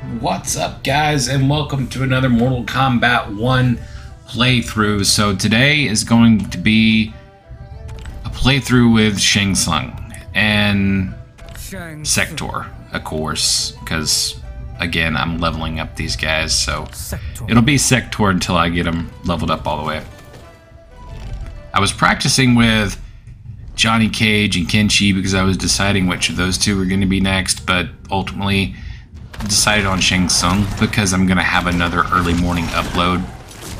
What's up, guys, and welcome to another Mortal Kombat 1 playthrough. So today is going to be a playthrough with Shang Tsung and Sektor, of course, because again I'm leveling up these guys, so it'll be Sektor until I get them leveled up all the way. I was practicing with Johnny Cage and Kenshi because I was deciding which of those two were going to be next, but ultimately decided on Shang Tsung because I'm going to have another early morning upload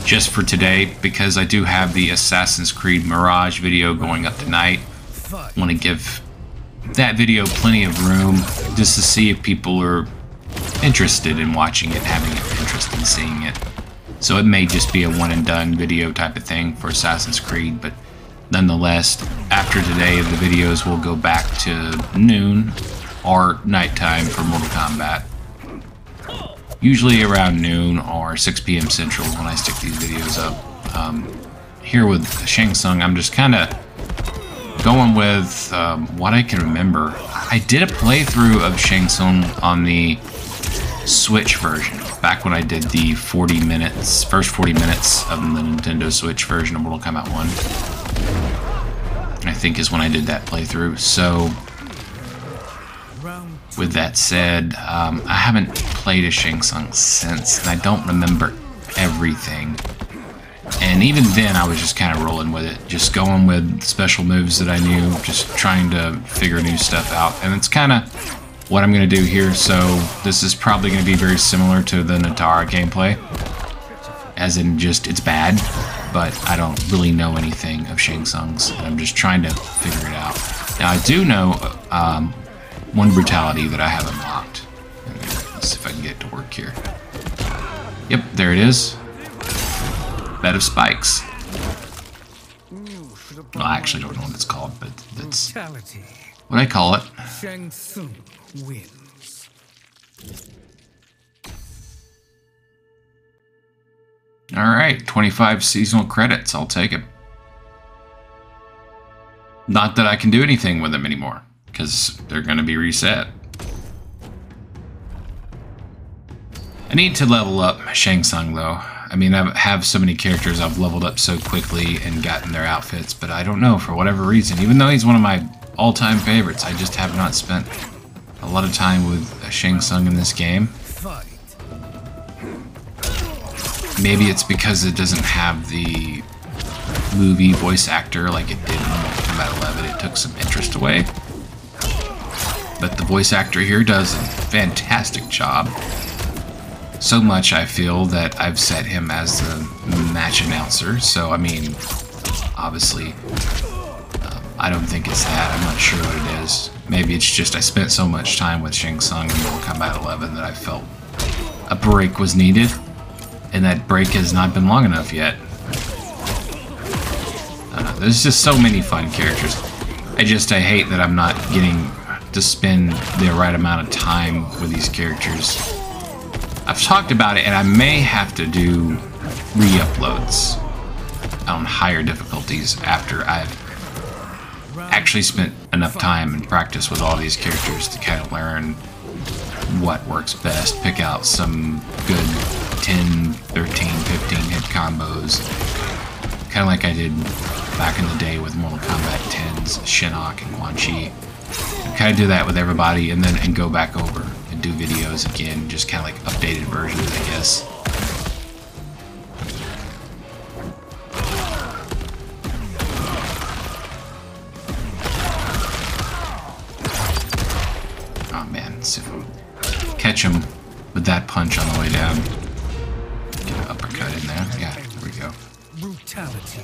just for today, because I do have the Assassin's Creed Mirage video going up tonight. I want to give that video plenty of room just to see if people are interested in watching it, having an interest in seeing it. So it may just be a one and done video type of thing for Assassin's Creed, but nonetheless, after today the videos will go back to noon or nighttime for Mortal Kombat. Usually around noon or 6 p.m. Central when I stick these videos up. Here with Shang Tsung, I'm just kind of going with what I can remember. I did a playthrough of Shang Tsung on the Switch version, back when I did the first 40 minutes of the Nintendo Switch version of Mortal Kombat 1. I think is when I did that playthrough. So with that said, I haven't played a Shang Tsung since, and I don't remember everything. And even then, I was just kind of rolling with it, just going with special moves that I knew, just trying to figure new stuff out. And it's kind of what I'm going to do here. So this is probably going to be very similar to the Natara gameplay, as in just it's bad, but I don't really know anything of Shang Tsung's, and I'm just trying to figure it out. Now I do know one brutality that I have unlocked. Let's see if I can get it to work here. Yep, there it is. Bed of spikes. Well, I actually don't know what it's called, but that's what I call it. Shang Tsung wins. Alright, 25 seasonal credits. I'll take it. Not that I can do anything with them anymore, because they're going to be reset. I need to level up Shang Tsung, though. I mean, I have so many characters I've leveled up so quickly and gotten their outfits, but I don't know, for whatever reason. Even though he's one of my all-time favorites, I just have not spent a lot of time with Shang Tsung in this game. Maybe it's because it doesn't have the movie voice actor like it did in Mortal Kombat 11. It took some interest away. But the voice actor here does a fantastic job. So much, I feel, that I've set him as the match announcer. So, I mean, obviously, I don't think it's that. I'm not sure what it is. Maybe it's just I spent so much time with Shang Tsung in Mortal Kombat 11 that I felt a break was needed. And that break has not been long enough yet. There's just so many fun characters. I hate that I'm not getting to spend the right amount of time with these characters. I've talked about it, and I may have to do re-uploads on higher difficulties after I've actually spent enough time and practice with all these characters to kind of learn what works best, pick out some good 10, 13, 15 hit combos, kind of like I did back in the day with Mortal Kombat 10's Shinnok and Quan Chi. Kind of do that with everybody, and then go back over and do videos again, just kind of like updated versions, I guess. Oh man, let's see if we catch him with that punch on the way down. Get an uppercut in there. Yeah, there we go. Brutality.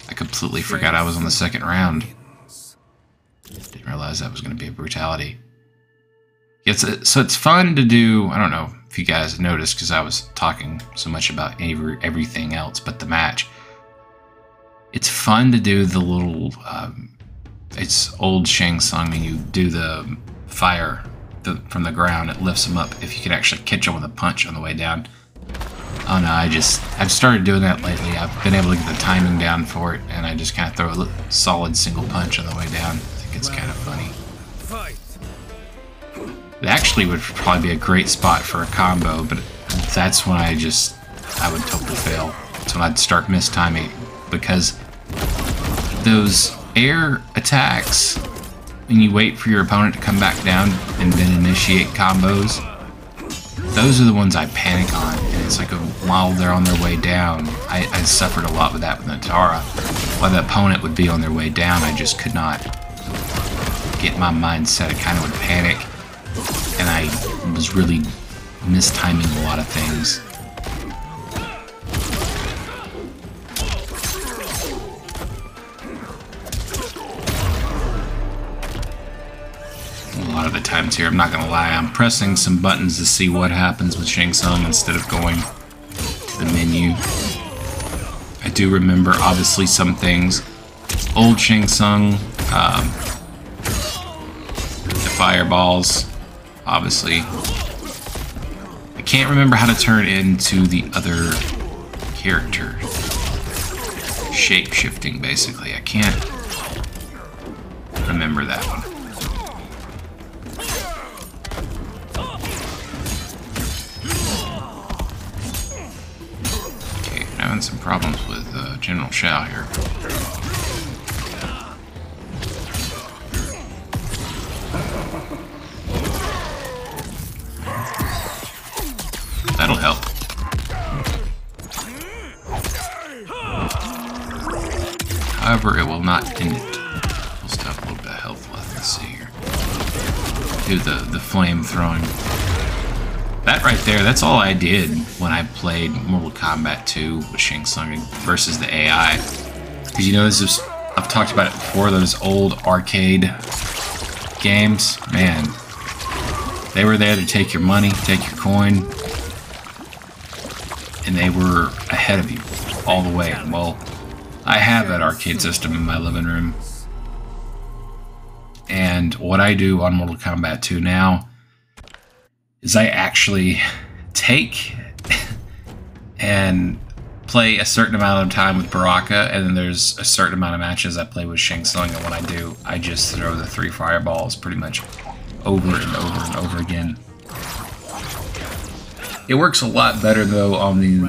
I completely forgot I was on the second round. Didn't realize that was going to be a brutality. So it's fun to do. I don't know if you guys noticed, because I was talking so much about everything else but the match. It's fun to do the little, it's old Shang Tsung, and you do the fire from the ground. It lifts him up if you can actually catch him with a punch on the way down. Oh no, I've started doing that lately. I've been able to get the timing down for it, and I just kind of throw a solid single punch on the way down. I think it's kind of funny. It actually would probably be a great spot for a combo, but that's when I would totally fail. That's when I'd start mistiming, because those air attacks, when you wait for your opponent to come back down and then initiate combos, those are the ones I panic on. And it's like while they're on their way down, I suffered a lot with that with Natara. While the opponent would be on their way down, I just could not get my mindset. I kind of would panic, and I was really mistiming a lot of things. A lot of the times here, I'm not gonna lie, I'm pressing some buttons to see what happens with Shang Tsung instead of going to the menu. I do remember, obviously, some things. Old Shang Tsung, the fireballs, obviously. I can't remember how to turn into the other character. Shape-shifting, basically. I can't remember that one. Okay, I'm having some problems with General Shao here. That'll help. However, it will not end it. We'll still have a little bit of health left. Let's see here. Do the flame throwing. That right there, that's all I did when I played Mortal Kombat 2 with Shang Tsung versus the AI. Because you know, I've talked about it before, those old arcade games, man. They were there to take your money, take your coin, and they were ahead of you all the way. Well, I have that arcade system in my living room. And what I do on Mortal Kombat 2 now is I actually take and play a certain amount of time with Baraka, and then there's a certain amount of matches I play with Shang Tsung, and when I do, I just throw the 3 fireballs pretty much over and over and over again. It works a lot better, though, on the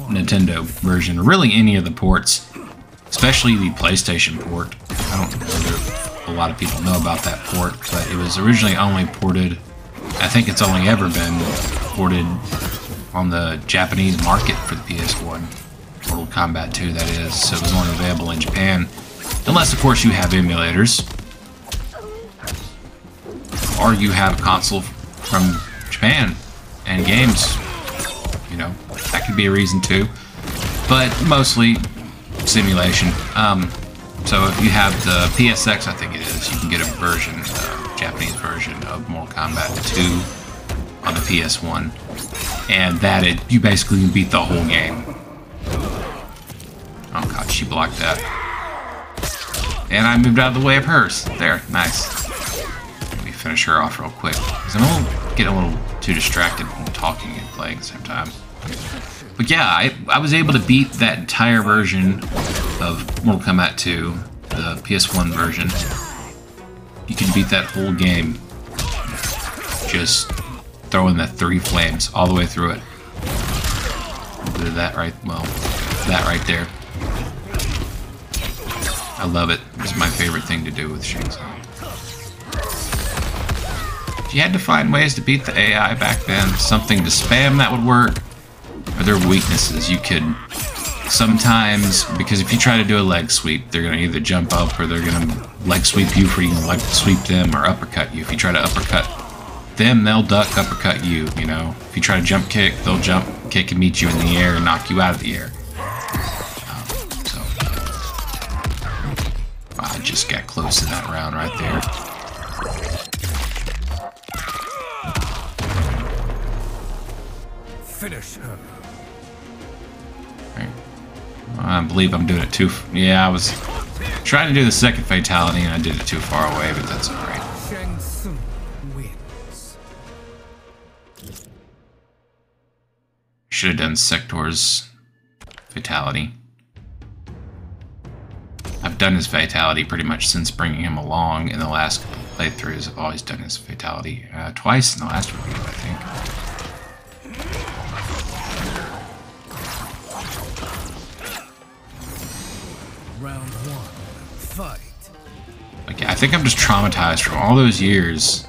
Nintendo version, or really any of the ports, especially the PlayStation port. I don't know if a lot of people know about that port, but it was originally only ported, I think it's only ever been ported on the Japanese market for the PS1. Mortal Kombat 2, that is, so it was only available in Japan. Unless, of course, you have emulators. Or you have a console from Japan and games. You know, that could be a reason too. But mostly simulation. So if you have the PSX, I think it is, you can get a version, Japanese version of Mortal Kombat 2 on the PS1. And that you basically beat the whole game. Oh god, she blocked that. And I moved out of the way of hers. There, nice. Let me finish her off real quick, because I'm getting a little too distracted from talking and playing at the same time. But yeah, I was able to beat that entire version of Mortal Kombat 2, the PS1 version. You can beat that whole game just throwing the 3 flames all the way through it. That right, well, that right there. I love it. It's my favorite thing to do with Shang Tsung. If you had to find ways to beat the AI back then, something to spam that would work, or their weaknesses, you could sometimes, because if you try to do a leg sweep, they're going to either jump up or they're going to leg sweep you for you can leg sweep them, or uppercut you. If you try to uppercut them, they'll duck, uppercut you, you know. If you try to jump kick, they'll jump kick and meet you in the air and knock you out of the air. I just got close to that round right there. Finish her. Right. I believe I'm doing it too. Yeah, I was trying to do the second fatality and I did it too far away, but that's alright. Shang Tsung wins. Should have done Sektor's fatality. I've done his fatality pretty much since bringing him along in the last couple playthroughs, I've always done his fatality. Twice in the last review, I think. Round 1. Fight. Like, I think I'm just traumatized from all those years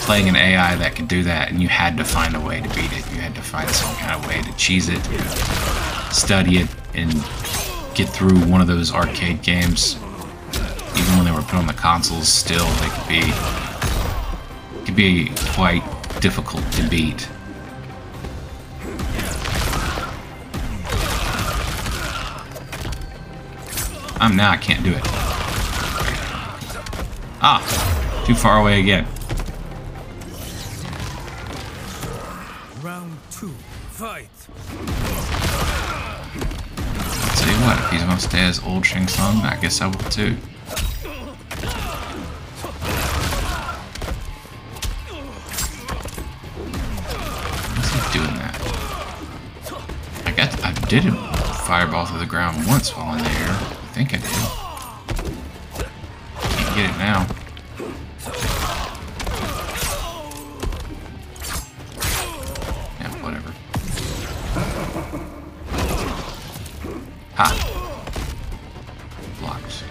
playing an AI that could do that, and you had to find a way to beat it. You had to find some kind of way to cheese it, study it, and get through one of those arcade games. Even when they were put on the consoles, still they could be quite difficult to beat. Now I can't do it. Ah, too far away again. Round 2. Fight. I'll tell you what, if he's gonna stay as old Shang Tsung, I guess I will too. What's he doing that? I did a fireball through the ground once while in the air. I think I did. Can't get it now. Yeah, whatever. Ha! Blocks.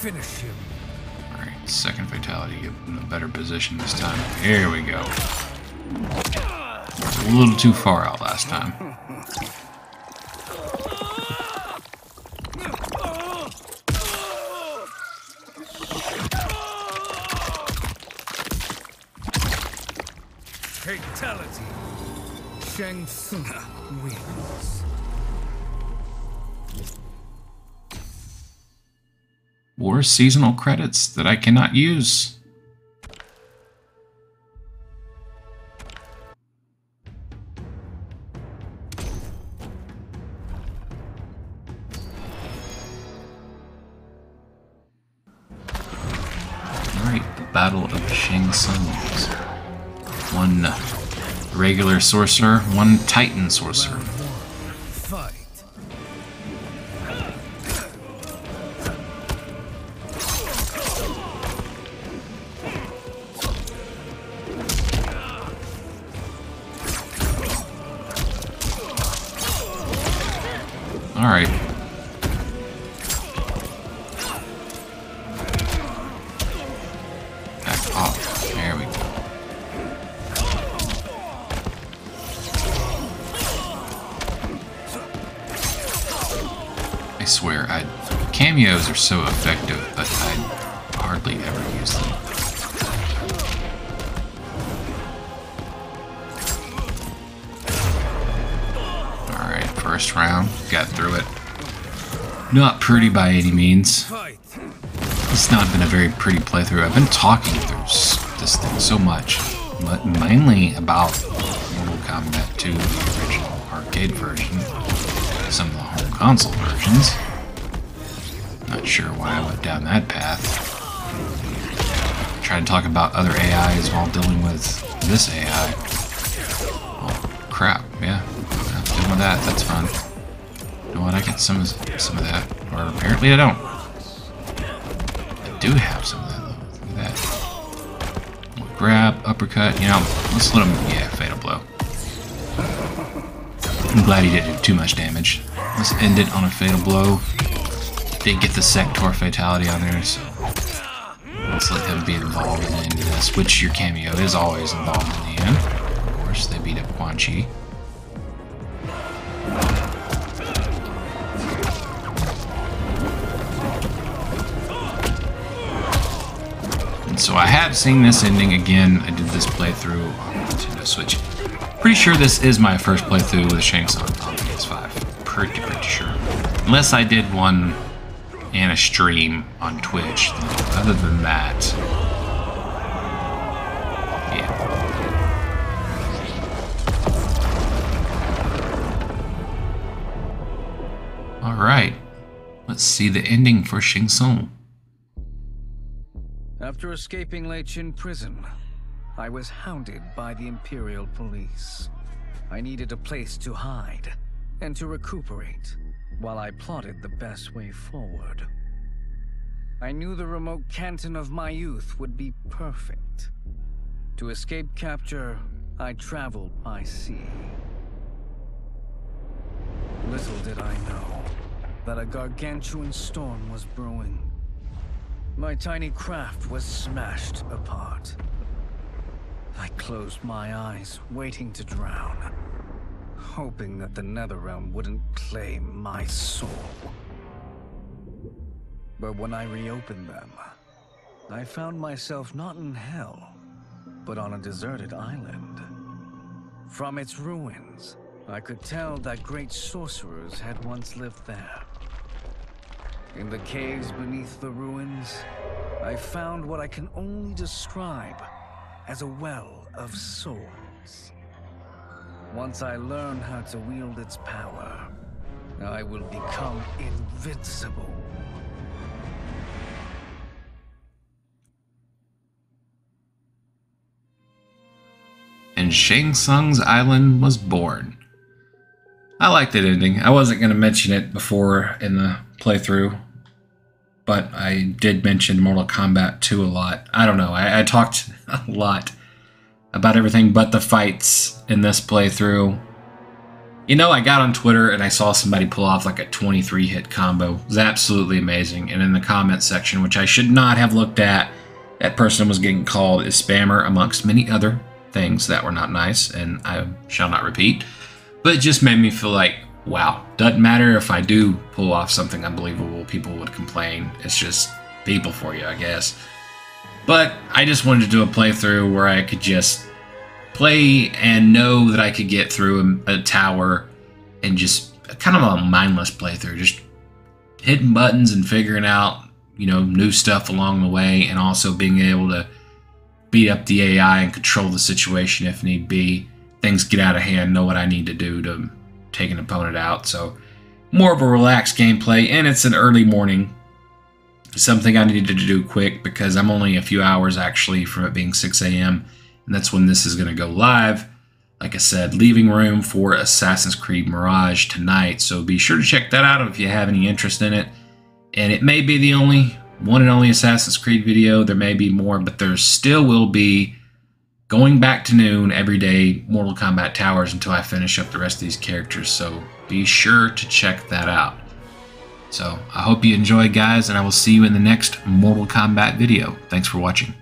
Finish him. Alright, second fatality. Get in a better position this time. Here we go. A little too far out last time. Fatality. Shang Tsung wins. Or seasonal credits that I cannot use. Alright, the Battle of Shang Tsung. One regular sorcerer, one Titan sorcerer. Fight. Alright. Back off. There we go. I swear, cameos are so effective, but I hardly ever use them. Alright, first round, got through it. Not pretty by any means. Fight. It's not been a very pretty playthrough. I've been talking through this thing so much, but mainly about Mortal Kombat 2, the original arcade version, some of the home console versions. Not sure why I went down that path. Tried to talk about other AIs while dealing with this AI. Oh, crap, yeah. Dealing with that, that's fun. You know what, I get some of that. Or apparently I don't. I do have some of that, though. Look at that. Grab, uppercut, you know, let's let him, yeah, fatal blow. I'm glad he didn't do too much damage. Let's end it on a fatal blow. Did get the Sektor fatality on there, so let's let him be involved in the end of this, which your cameo is always involved in the end. Of course, they beat up Quan Chi. And so I have seen this ending again. I did this playthrough on Nintendo Switch. Pretty sure this is my first playthrough with Shang Tsung on PS5. Pretty sure. Unless I did one in a stream on Twitch. Other than that, yeah. Alright. Let's see the ending for Shang Tsung. After escaping Lei Chin prison, I was hounded by the Imperial Police. I needed a place to hide and to recuperate while I plotted the best way forward. I knew the remote canton of my youth would be perfect. To escape capture, I traveled by sea. Little did I know that a gargantuan storm was brewing. My tiny craft was smashed apart. I closed my eyes, waiting to drown, hoping that the Netherrealm wouldn't claim my soul. But when I reopened them, I found myself not in hell, but on a deserted island. From its ruins, I could tell that great sorcerers had once lived there. In the caves beneath the ruins, I found what I can only describe as a well of souls. Once I learn how to wield its power, I will become invincible. And Shang Tsung's island was born. I liked that ending. I wasn't going to mention it before in the playthrough, but I did mention Mortal Kombat 2 a lot. I don't know. I talked a lot about everything but the fights in this playthrough. You know, I got on Twitter and I saw somebody pull off like a 23-hit combo. It was absolutely amazing. And in the comment section, which I should not have looked at, that person was getting called a spammer amongst many other things that were not nice, and I shall not repeat. But it just made me feel like, wow, doesn't matter if I do pull off something unbelievable, people would complain. It's just people for you, I guess. But I just wanted to do a playthrough where I could just play and know that I could get through a tower, and just kind of a mindless playthrough, just hitting buttons and figuring out, you know, new stuff along the way, and also being able to beat up the AI and control the situation if need be. Things get out of hand, know what I need to do to take an opponent out. So more of a relaxed gameplay, and it's an early morning. Something I needed to do quick because I'm only a few hours actually from it being 6 a.m. and that's when this is going to go live. Like I said, leaving room for Assassin's Creed Mirage tonight, so be sure to check that out if you have any interest in it. And it may be the one and only Assassin's Creed video. There may be more, but there still will be, going back to noon every day, Mortal Kombat Towers until I finish up the rest of these characters. So be sure to check that out. So I hope you enjoy, guys, and I will see you in the next Mortal Kombat video. Thanks for watching.